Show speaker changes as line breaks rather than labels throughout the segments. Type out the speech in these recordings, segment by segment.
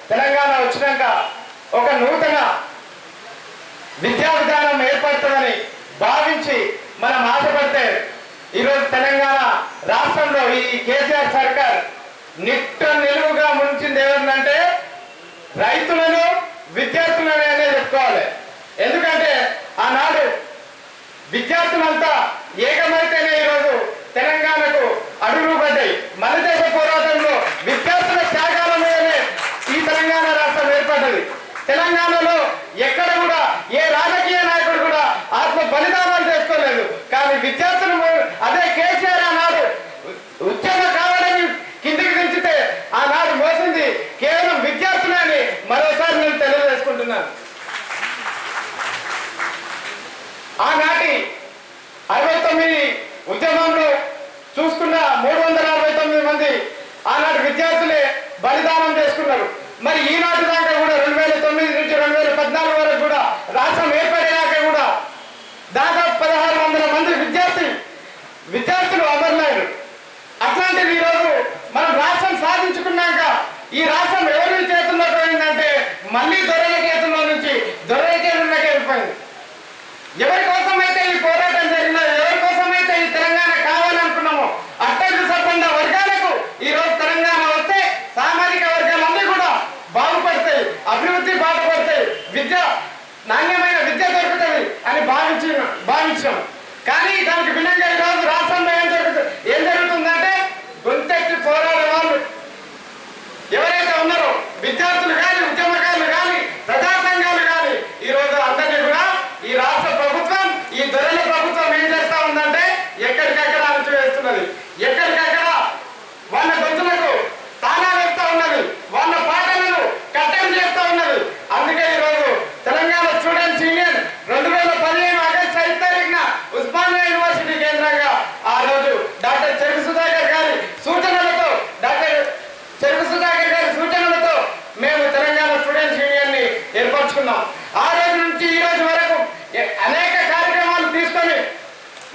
తెలంగాణ వచ్చినాక ఒక నూతన విద్యా విధానం ఏర్పడుతుందని భావించి మనం ఆశపడితే ఈరోజు తెలంగాణ రాష్ట్రంలో ఈ కేసీఆర్ సర్కార్ నిలువుగా ముంచింది ఎవరినంటే రైతులను విద్యార్థులను అనే చెప్పుకోవాలి. ఎందుకంటే ఆనాడు విద్యార్థులంతా ఏకమైతేనే ఈరోజు తెలంగాణకు అడుగులు పడ్డాయి. మన దేశ పోరాటంలో విద్యార్థుల త్యాగాల మీదనే ఈ తెలంగాణ రాష్ట్రం ఏర్పడ్డది. తెలంగాణలో ఎక్కడ కూడా ఏ రాజకీయ నాయకుడు కూడా ఆత్మ బలిదానాలు చేసుకోలేదు. కానీ విద్యార్థులు అదే కేసీఆర్ ఆనాడు ఉద్యమ కావాలని కిందికి దించితే ఆనాడు మోసింది కేవలం విద్యార్థులే అని మరోసారి నేను తెలియజేసుకుంటున్నాను. ఆనాటి 69 ఉద్యమంలో చూసుకున్న 369 మంది ఆనాటి విద్యార్థులే బలిదానం చేసుకున్నారు. మరి ఈనాటి దాకా కూడా 2009 నుంచి 2014 వరకు కూడా రాష్ట్రం ఏర్పడేదాకా కూడా దాదాపు 1600 మంది విద్యార్థులు అమరులయ్యారు. అట్లాంటిది ఈరోజు మనం రాష్ట్రం సాధించుకున్నాక ఈ రాష్ట్రం ఎవరి చేతుల్లో పోయిందంటే మళ్ళీ దొరల చేతుల్లో నుంచి దొరల చేతుల్లోకి వెళ్ళిపోయింది. ఎవరి కోసమైతే ఈ పోరాటం జరిగినా, ఎవరి కోసమైతే ఈ తెలంగాణ కావాలనుకున్నామో అట్టడుగు సంపన్న వర్గాలకు ఈరోజు తెలంగాణ వస్తే సామాజిక వర్గాలన్నీ కూడా బాగుపడతాయి, అభివృద్ధి బాటపడతాయి, నాణ్యమైన విద్య దొరుకుతుంది అని భావించాం. కానీ దానికి భిన్నంగా ఈరోజు రాష్ట్రంలో ఏం జరుగుతుందంటే గొంతెత్తి పోరాడే వాళ్ళు ఎవరైతే ఉన్నారో విద్యార్థులు కానీ, ఉద్యమకారులు కానీ, ప్రజా సంఘాలు కానీ ఈరోజు అందరినీ కూడా ఈ రాష్ట్ర ప్రభుత్వం, ఈ దొరల ప్రభుత్వం ఏం చేస్తా ఉందంటే ఎక్కడికక్కడ అణచివేస్తున్నది. ఎక్కడికక్కడ వాళ్ళ గొంతులకు తాళాలు వేస్తా ఉన్నది, వాళ్ళ పాటలను కట్టడి చేస్తా ఉన్నది. అందుకే ఈరోజు తెలంగాణ స్టూడెంట్స్ యూనియన్ 2015 ఆగస్టు 5 తారీఖున ఉస్మానియా యూనివర్సిటీ కేంద్రంగా ఆ రోజు డాక్టర్ చెరుకు సుధాకర్ గారి సూచనలతో మేము తెలంగాణ స్టూడెంట్స్ యూనియన్ ని ఏర్పరచుకున్నాం. ఆ రోజు నుంచి ఈ రోజు వరకు అనేక కార్యక్రమాలు తీసుకొని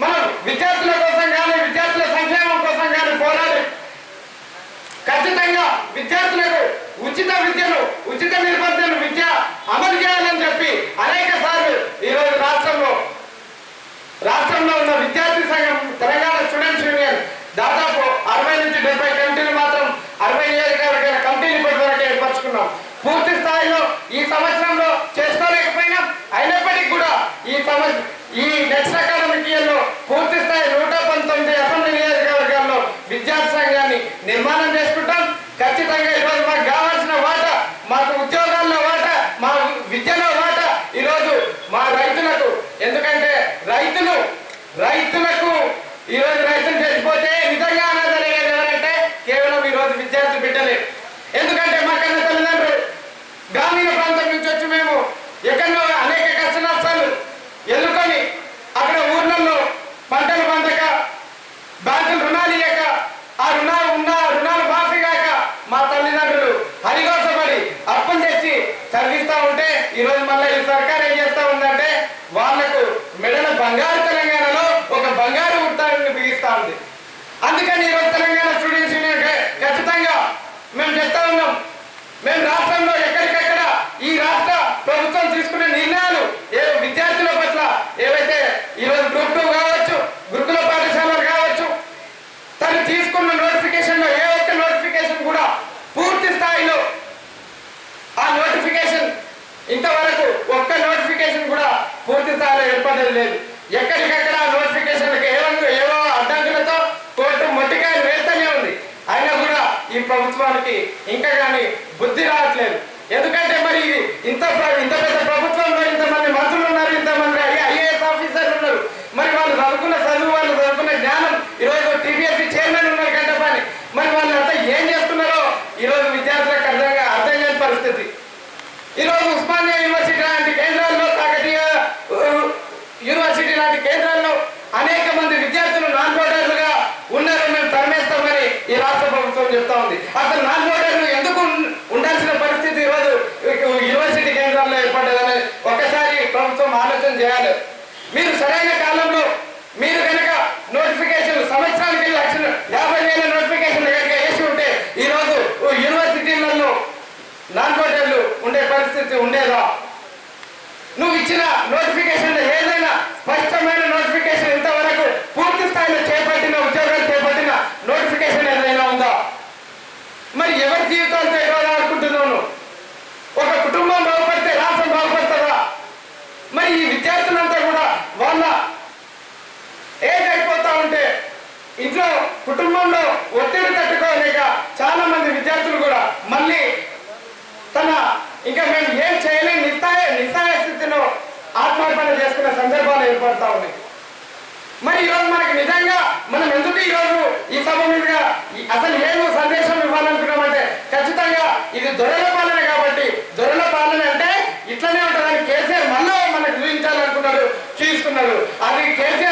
మనం విద్యార్థుల కోసం కానీ, విద్యార్థుల సంక్షేమం కోసం కానీ పోరాడి ఖచ్చితంగా విద్యార్థులకు ఉచిత నిర్బంధన విద్య అమలు చేయాలని చెప్పి అనేక సార్లు ఈరోజు రాష్ట్రంలో ఉన్న విద్యార్థి సంఘం తెలంగాణ స్టూడెంట్స్ యూనియన్ దాదాపు 60 నుంచి 70 కమిటీలు మాత్రం 60 నియోజకవర్గాల కమిటీలు ఇప్పటి వరకు ఏర్పరచుకున్నాం. పూర్తి స్థాయిలో ఈ సంవత్సరంలో చేసుకోలేకపోయినాం. అయినప్పటికీ కూడా ఈ నెక్స్ట్ అకాడమిక్ ఇయర్ లో పూర్తి స్థాయి 119 అసెంబ్లీ నియోజకవర్గాల్లో విద్యార్థి సంఘాన్ని నిర్మాణం చేసుకుంటాం. ఖచ్చితంగా ఈరోజు మాకు కావాల్సిన వాటా, మాకు ఉద్యోగాల్లో వాటా, మా విద్యలో వాటా ఈరోజు మా రైతులకు. ఎందుకంటే రైతులకు ఈరోజు రైతులు చచ్చిపోతే నిజంగా అన్నదలిగేది ఎవరంటే కేవలం ఈరోజు విద్యార్థి బిడ్డలే. ఎందుకంటే మా కన్న తల్లిదండ్రులు గ్రామీణ ప్రాంతం నుంచి వచ్చి మేము ఎక్కడో అనేక కష్ట నష్టాలు ఎదుర్కొని అక్కడ ఊర్లలో పంటలు పండక, బ్యాంకులు రుణాలు ఇయ్యక, ఆ రుణాలు మాఫీ కాక మా తల్లిదండ్రులు హరిగోసపడి అప్పులు తెచ్చి చదివిస్తా ఉంటే ఈరోజు మళ్ళీ ఈ సర్కార్ ఏం చేస్తా ఉందంటే వాళ్లకు మెడల బంగారు తెలంగాణలో ఒక బంగారు వృత్తాన్ని బిగిస్తా ఉంది. అందుకని ఈరోజు తెలంగాణ స్టూడెంట్స్ యూనియన్ ఖచ్చితంగా మేము చెప్తా ఉన్నాం, మేము రాష్ట్రంలో ఎక్కడికక్కడ ఈ రాష్ట్ర ప్రభుత్వం తీసుకునే నిర్ణయాలు విద్యార్థుల పట్ల ఏవైతే ఈరోజు గ్రూప్ 2 కావచ్చు, గురుకుల పాఠశాలలు కావచ్చు, తను తీసుకున్న నోటిఫికేషన్ లో ఏ ఒక్క నోటిఫికేషన్ కూడా పూర్తి స్థాయిలో ఆ నోటిఫికేషన్ ఇంతవరకు ఒక్క నోటిఫికేషన్ కూడా పూర్తి స్థాయిలో ఏర్పడేది లేదు. ఎక్కడికక్కడ ఆ నోటిఫికేషన్లకు ఏవో అడ్డంకులతో కోర్టు మొట్టికాయలు వేస్తూనే ఉంది. అయినా కూడా ఈ ప్రభుత్వానికి ఇంకా కానీ బుద్ధి రావట్లేదు. ఎందుకంటే మరి ఇంత పెద్ద ప్రభుత్వంలో ఇంతమంది మంత్రులు ఉన్నారు, ఇంతమంది ఐఏఎస్ ఆఫీసర్లు ఉన్నారు. మరి వాళ్ళు చదువుకున్న జ్ఞానం ఈరోజు టీపీఎస్సీ చైర్మన్ ఉన్నారు గంటపాని. మరి వాళ్ళు అంతా ఏం చేస్తున్నారో ఈరోజు విద్యార్థులకు అర్థం కాని పరిస్థితి. ఈరోజు ఉస్మానియా యూనివర్సిటీ లాంటి కేంద్రాల్లో, కాకతీయ యూనివర్సిటీ లాంటి కేంద్రాల్లో అనేక మంది విద్యార్థులు నాన్ బోర్డర్లుగా ఉన్నారు. మేము తరిమేస్తామని ఈ రాష్ట్ర ప్రభుత్వం చెప్తా ఉంది. అసలు నాన్ బోర్డర్లు ఎందుకు ఉండాల్సిన పరిస్థితి ఈరోజు యూనివర్సిటీ కేంద్రాల్లో ఏర్పడ్డదని ఒక్కసారి ప్రభుత్వం ఆలోచన చేయాలి. మీరు సరైన కాలంలో మీరు కనుక నోటిఫికేషన్ సంవత్సరానికి 50,000 నోటిఫికేషన్ కనుక వేసి ఉంటే ఈరోజు యూనివర్సిటీలలో నాన్కోటేళ్ళు ఉండే పరిస్థితి ఉండేదా? నువ్వు ఇచ్చిన నోటిఫికేషన్ ఏదైనా స్పష్టమైన నోటిఫికేషన్ ఇంతవరకు పూర్తి స్థాయిలో చేపట్టిన ఉద్యోగాలు చేపట్టిన నోటిఫికేషన్ ఏదైనా ఉందా? మరి ఎవరి జీవితాలతో ఇవ్వాలి అనుకుంటున్నాను? ఒక కుటుంబం బాగుపడితే రాష్ట్రం బాగుపడుతుందా? మరి ఈ విద్యార్థులంతా కూడా వాళ్ళ ఏజ్ అయిపోతా ఉంటే ఇంట్లో కుటుంబంలో ఒత్తిడి తట్టుకోలేక చాలా మంది విద్యార్థులు కూడా మళ్ళీ ఇంకా మేము ఏం చేయలేని నిస్సాయ స్థితిలో ఆత్మార్పణ చేసుకునే సందర్భాలు ఏర్పడతా ఉన్నాయి. మరి ఈరోజు మనకి నిజంగా మనం ఎందుకు ఈరోజు ఈ సభ మీదుగా అసలు ఏం సందేశం ఇవ్వాలనుకున్నామంటే ఖచ్చితంగా ఇది దొరల పాలన కాబట్టి దొరల పాలన అంటే ఇట్లనే ఉంటుందని కేసీఆర్ మళ్ళీ మనకు చూపించాలనుకున్నాడు, చూపిస్తున్నాడు. అది కేసీఆర్